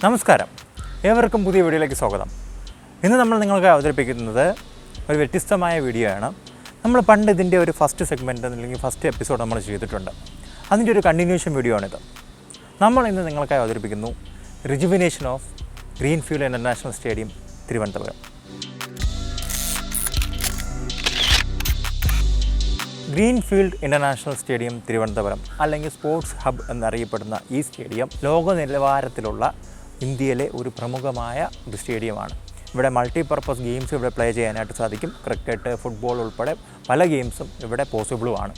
നമസ്കാരം, ഏവർക്കും പുതിയ വീഡിയോയിലേക്ക് സ്വാഗതം. ഇന്ന് നമ്മൾ നിങ്ങൾക്ക് അവതരിപ്പിക്കുന്നത് ഒരു വ്യത്യസ്തമായ വീഡിയോ ആണ്. നമ്മൾ പണ്ട് ഇതിൻ്റെ ഒരു ഫസ്റ്റ് സെഗ്മെൻറ്റ് അല്ലെങ്കിൽ ഫസ്റ്റ് എപ്പിസോഡ് നമ്മൾ ചെയ്തിട്ടുണ്ട്. അതിൻ്റെ ഒരു കണ്ടിന്യൂഷൻ വീഡിയോ ആണിത്. നമ്മൾ ഇന്ന് നിങ്ങൾക്കായി അവതരിപ്പിക്കുന്നു rejuvenation of greenfield international stadium, Thiruvananthapuram. Greenfield international stadium Thiruvananthapuram അല്ലെങ്കിൽ സ്പോർട്സ് ഹബ് എന്നറിയപ്പെടുന്ന ഈ സ്റ്റേഡിയം ലോക നിലവാരത്തിലുള്ള ഇന്ത്യയിലെ ഒരു പ്രമുഖമായ ഒരു സ്റ്റേഡിയമാണ്. ഇവിടെ മൾട്ടിപർപ്പസ് ഗെയിംസ് ഇവിടെ പ്ലേ ചെയ്യാനായിട്ട് സാധിക്കും. ക്രിക്കറ്റ്, ഫുട്ബോൾ ഉൾപ്പെടെ പല ഗെയിംസും ഇവിടെ പോസിബിളുമാണ്.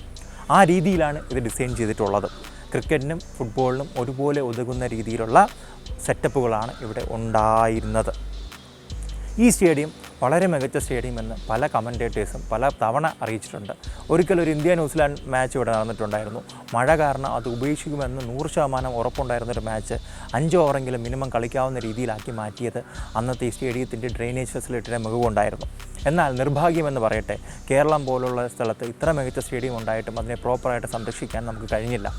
ആ രീതിയിലാണ് ഇത് ഡിസൈൻ ചെയ്തിട്ടുള്ളത്. ക്രിക്കറ്റിനും ഫുട്ബോളിനും ഒരുപോലെ ഒതുങ്ങുന്ന രീതിയിലുള്ള സെറ്റപ്പുകളാണ് ഇവിടെ ഉണ്ടായിരുന്നത്. ഈ സ്റ്റേഡിയം വളരെ മികച്ച സ്റ്റേഡിയം എന്ന് പല കമൻറ്റേറ്റേഴ്സും പല തവണ അറിയിച്ചിട്ടുണ്ട്. ഒരിക്കലൊരു ഇന്ത്യ ന്യൂസിലാൻഡ് മാച്ച് ഇവിടെ നടന്നിട്ടുണ്ടായിരുന്നു. മഴ കാരണം അത് ഉപേക്ഷിക്കുമെന്ന് 100% ഉറപ്പുണ്ടായിരുന്നൊരു മാച്ച് 5 ഓവറെങ്കിലും മിനിമം കളിക്കാവുന്ന രീതിയിലാക്കി മാറ്റിയത് അന്നത്തെ ഈ സ്റ്റേഡിയത്തിൻ്റെ ഡ്രെയിനേജ് ഫെസിലിറ്റിയുടെ മികവുണ്ടായിരുന്നു. എന്നാൽ നിർഭാഗ്യമെന്ന് പറയട്ടെ, കേരളം പോലുള്ള സ്ഥലത്ത് ഇത്ര മികച്ച സ്റ്റേഡിയം ഉണ്ടായിട്ടും അതിനെ പ്രോപ്പറായിട്ട് സംരക്ഷിക്കാൻ നമുക്ക് കഴിഞ്ഞില്ല.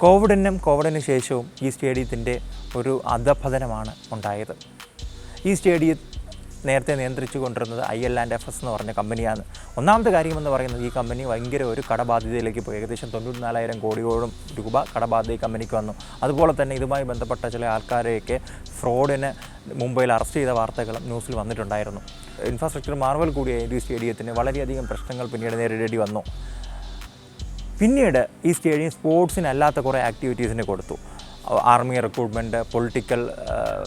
കോവിഡിന് ശേഷവും ഈ സ്റ്റേഡിയത്തിൻ്റെ ഒരു അധപതനമാണ് ഉണ്ടായത്. ഈ സ്റ്റേഡിയം നേരത്തെ നിയന്ത്രിച്ചു കൊണ്ടിരുന്നത് IL&FS എന്ന് പറഞ്ഞ കമ്പനിയാണ്. ഒന്നാമത്തെ കാര്യമെന്ന് പറയുന്നത്, ഈ കമ്പനി ഭയങ്കര ഒരു കടബാധ്യതയിലേക്ക് പോയി. ഏകദേശം 94,000 കോടിയോളം രൂപ കടബാധ്യത ഈ കമ്പനിക്ക് വന്നു. അതുപോലെ തന്നെ ഇതുമായി ബന്ധപ്പെട്ട ചില ആൾക്കാരെയൊക്കെ ഫ്രോഡിന് മുംബൈയിൽ അറസ്റ്റ് ചെയ്ത വാർത്തകളും ന്യൂസിൽ വന്നിട്ടുണ്ടായിരുന്നു. ഇൻഫ്രാസ്ട്രക്ചർ മാർവൽ കൂടിയ ഈ സ്റ്റേഡിയത്തിന് വളരെയധികം പ്രശ്നങ്ങൾ പിന്നീട് നേരിടേണ്ടി വന്നു. പിന്നീട് ഈ സ്റ്റേഡിയം സ്പോർട്സിനല്ലാത്ത കുറേ ആക്ടിവിറ്റീസിന് കൊടുത്തു. ആർമി റിക്രൂട്ട്മെൻറ്റ്, പൊളിറ്റിക്കൽ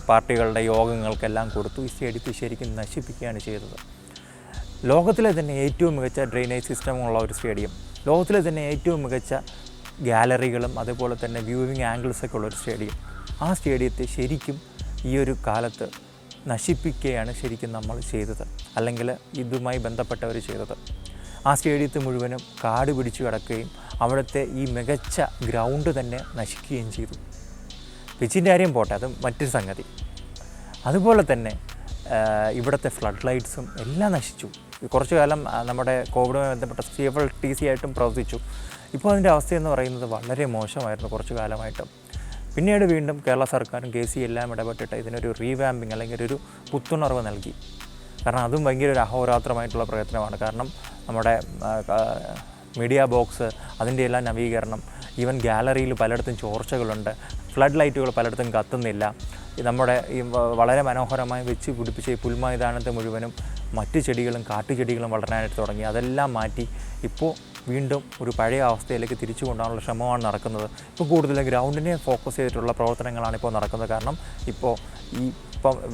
പാർട്ടികളുടെ യോഗങ്ങൾക്കെല്ലാം കൊടുത്തു. ഈ സ്റ്റേഡിയത്തെ ശരിക്കും നശിപ്പിക്കുകയാണ് ചെയ്തത്. ലോകത്തിലെ തന്നെ ഏറ്റവും മികച്ച ഡ്രെയിനേജ് സിസ്റ്റമുള്ള ഒരു സ്റ്റേഡിയം, ലോകത്തിലെ തന്നെ ഏറ്റവും മികച്ച ഗാലറികളും അതുപോലെ തന്നെ വ്യൂവിങ് ആംഗിൾസൊക്കെ ഉള്ളൊരു സ്റ്റേഡിയം, ആ സ്റ്റേഡിയത്തെ ശരിക്കും ഈ ഒരു കാലത്ത് നശിപ്പിക്കുകയാണ് ശരിക്കും നമ്മൾ ചെയ്തത്, അല്ലെങ്കിൽ ഇതുമായി ബന്ധപ്പെട്ടവർ ചെയ്തത്. ആ സ്റ്റേഡിയത്തെ മുഴുവനും കാട് പിടിച്ചു കിടക്കുകയും അവിടുത്തെ ഈ മികച്ച ഗ്രൗണ്ട് തന്നെ നശിക്കുകയും ചെയ്തു. പിച്ചിൻ്റെ കാര്യം പോട്ടെ, അത് മറ്റൊരു സംഗതി. അതുപോലെ തന്നെ ഇവിടുത്തെ ഫ്ലഡ് ലൈറ്റ്സും എല്ലാം നശിച്ചു. കുറച്ചു കാലം നമ്മുടെ കോവിഡുമായി ബന്ധപ്പെട്ട CFLTC ആയിട്ടും പ്രവർത്തിച്ചു. ഇപ്പോൾ അതിൻ്റെ അവസ്ഥയെന്ന് പറയുന്നത് വളരെ മോശമായിരുന്നു കുറച്ചു കാലമായിട്ടും. പിന്നീട് വീണ്ടും കേരള സർക്കാരും KC എല്ലാം ഇടപെട്ടിട്ട് ഇതിനൊരു റീവാമ്പിങ് അല്ലെങ്കിൽ ഒരു പുത്തുണർവ് നൽകി. കാരണം അതും ഭയങ്കര ഒരു അഹോരാത്രമായിട്ടുള്ള പ്രയത്നമാണ്. കാരണം നമ്മുടെ മീഡിയ ബോക്സ്, അതിൻ്റെ എല്ലാം നവീകരണം, ഈവൻ ഗാലറിയിൽ പലയിടത്തും ചോർച്ചകളുണ്ട്, ഫ്ലഡ് ലൈറ്റുകൾ പലയിടത്തും കത്തുന്നില്ല. നമ്മുടെ ഈ വളരെ മനോഹരമായി വെച്ച് പിടിപ്പിച്ച ഈ പുൽമൈതാനത്തെ മുഴുവനും മറ്റു ചെടികളും കാട്ടുചെടികളും വളരാനായിട്ട് തുടങ്ങി. അതെല്ലാം മാറ്റി ഇപ്പോൾ വീണ്ടും ഒരു പഴയ അവസ്ഥയിലേക്ക് തിരിച്ചു കൊണ്ടുപോകാനുള്ള ശ്രമമാണ് നടക്കുന്നത്. ഇപ്പോൾ കൂടുതൽ ഗ്രൗണ്ടിനെ ഫോക്കസ് ചെയ്തിട്ടുള്ള പ്രവർത്തനങ്ങളാണ് ഇപ്പോൾ നടക്കുന്നത്. കാരണം ഇപ്പം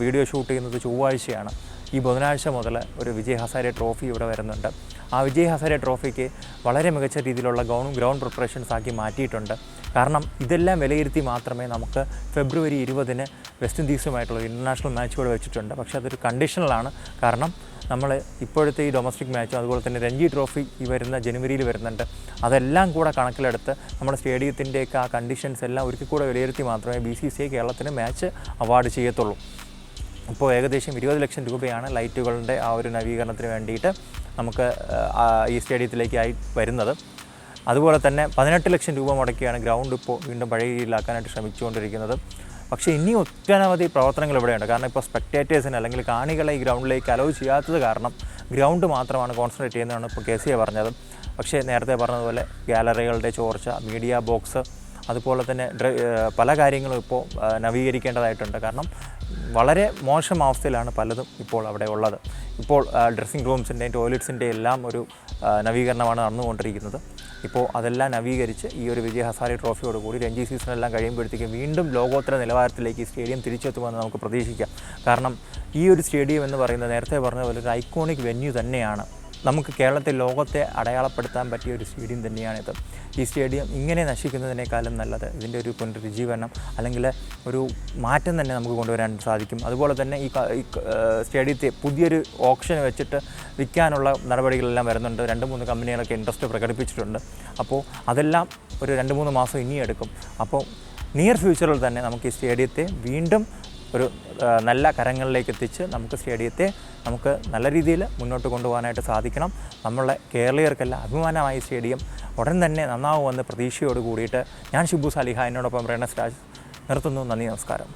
വീഡിയോ ഷൂട്ട് ചെയ്യുന്നത് ചൊവ്വാഴ്ചയാണ്. ഈ ബുധനാഴ്ച മുതൽ ഒരു വിജയ് ഹസാരെ ട്രോഫി ഇവിടെ വരുന്നുണ്ട്. ആ വിജയ് ഹസാരെ ട്രോഫിക്ക് വളരെ മികച്ച രീതിയിലുള്ള ഗ്രൗണ്ട് പ്രിപ്പറേഷൻസ് ആക്കി മാറ്റിയിട്ടുണ്ട്. കാരണം ഇതെല്ലാം വിലയിരുത്തി മാത്രമേ നമുക്ക് ഫെബ്രുവരി 20 വെസ്റ്റ് ഇൻഡീസുമായിട്ടുള്ള ഇൻ്റർനാഷണൽ മാച്ച് ഇവിടെ വെച്ചിട്ടുണ്ട്. പക്ഷേ അതൊരു കണ്ടീഷണലാണ്. കാരണം നമ്മൾ ഇപ്പോഴത്തെ ഈ ഡൊമസ്റ്റിക് മാച്ചും അതുപോലെ തന്നെ രഞ്ജി ട്രോഫി ഈ വരുന്ന ജനുവരിയിൽ വരുന്നുണ്ട്. അതെല്ലാം കൂടെ കണക്കിലെടുത്ത് നമ്മുടെ സ്റ്റേഡിയത്തിൻ്റെയൊക്കെ ആ കണ്ടീഷൻസ് എല്ലാം ഒരിക്കൽ കൂടെ വിലയിരുത്തി മാത്രമേ BCCI കേരളത്തിന് മാച്ച് അവാർഡ് ചെയ്യത്തുള്ളൂ. ഇപ്പോൾ ഏകദേശം 20 ലക്ഷം രൂപയാണ് ലൈറ്റുകളുടെ ആ ഒരു നവീകരണത്തിന് വേണ്ടിയിട്ട് നമുക്ക് ഈ സ്റ്റേഡിയത്തിലേക്കായി വരുന്നത്. അതുപോലെ തന്നെ 18 ലക്ഷം രൂപ മുടക്കിയാണ് ഗ്രൗണ്ട് ഇപ്പോൾ വീണ്ടും പഴയ രീതിയിലാക്കാനായിട്ട് ശ്രമിച്ചുകൊണ്ടിരിക്കുന്നത്. പക്ഷേ ഇനി ഒട്ടനവധി പ്രവർത്തനങ്ങൾ ഇവിടെയുണ്ട്. കാരണം ഇപ്പോൾ സ്പെക്ടേറ്റേഴ്സിന് അല്ലെങ്കിൽ കാണികളെ ഈ ഗ്രൗണ്ടിലേക്ക് അലോ ചെയ്യാത്തത് കാരണം ഗ്രൗണ്ട് മാത്രമാണ് കോൺസെൻട്രേറ്റ് ചെയ്യുന്നതാണ് ഇപ്പോൾ KC പറഞ്ഞത്. പക്ഷേ നേരത്തെ പറഞ്ഞതുപോലെ ഗാലറികളുടെ ചോർച്ച, മീഡിയ ബോക്സ്, അതുപോലെ തന്നെ പല കാര്യങ്ങളും ഇപ്പോൾ നവീകരിക്കേണ്ടതായിട്ടുണ്ട്. കാരണം വളരെ മോശം അവസ്ഥയിലാണ് പലതും ഇപ്പോൾ അവിടെ ഉള്ളത്. ഇപ്പോൾ ഡ്രസ്സിംഗ് റൂംസിൻ്റെയും ടോയ്ലറ്റ്സിൻ്റെയും എല്ലാം ഒരു നവീകരണമാണ് നടന്നുകൊണ്ടിരിക്കുന്നത്. ഇപ്പോൾ അതെല്ലാം നവീകരിച്ച് ഈ ഒരു വിജയ് ഹസാരെ ട്രോഫിയോടുകൂടി രഞ്ജി സീസണെല്ലാം കഴിയുമ്പോഴത്തേക്കും വീണ്ടും ലോകോത്തര നിലവാരത്തിലേക്ക് ഈ സ്റ്റേഡിയം തിരിച്ചെത്തുമെന്ന് നമുക്ക് പ്രതീക്ഷിക്കാം. കാരണം ഈ ഒരു സ്റ്റേഡിയം എന്ന് പറയുന്നത് നേരത്തെ പറഞ്ഞ പോലെ ഒരു ഐക്കോണിക് വെന്യൂ തന്നെയാണ്. നമുക്ക് കേരളത്തെ ലോകത്തെ അടയാളപ്പെടുത്താൻ പറ്റിയ ഒരു സ്റ്റേഡിയം തന്നെയാണിത്. ഈ സ്റ്റേഡിയം ഇങ്ങനെ നശിക്കുന്നതിനേക്കാളും നല്ലത് ഇതിൻ്റെ ഒരു പുനരുജ്ജീവനം അല്ലെങ്കിൽ ഒരു മാറ്റം തന്നെ നമുക്ക് കൊണ്ടുവരാൻ സാധിക്കും. അതുപോലെ തന്നെ ഈ സ്റ്റേഡിയത്തെ പുതിയൊരു ഓപ്ഷൻ വെച്ചിട്ട് വിൽക്കാനുള്ള നടപടികളെല്ലാം വരുന്നുണ്ട്. 2-3 കമ്പനികളൊക്കെ ഇൻട്രസ്റ്റ് പ്രകടിപ്പിച്ചിട്ടുണ്ട്. അപ്പോൾ അതെല്ലാം ഒരു 2-3 മാസം ഇനി എടുക്കും. അപ്പോൾ നിയർ ഫ്യൂച്ചറിൽ തന്നെ നമുക്ക് ഈ സ്റ്റേഡിയത്തെ വീണ്ടും ഒരു നല്ല കരങ്ങളിലേക്ക് എത്തിച്ച് നമുക്ക് സ്റ്റേഡിയത്തെ നമുക്ക് നല്ല രീതിയിൽ മുന്നോട്ട് കൊണ്ടുപോകാനായിട്ട് സാധിക്കണം. നമ്മളെ കേരളീയർക്കെല്ലാം അഭിമാനമായ സ്റ്റേഡിയം ഉടൻ തന്നെ നന്നാവുമെന്ന പ്രതീക്ഷയോട് കൂടിയിട്ട് ഞാൻ ഷിബു സാലിഹ, എന്നോടൊപ്പം റെനസ് രാജ് നിർത്തുന്നു. നന്ദി, നമസ്കാരം.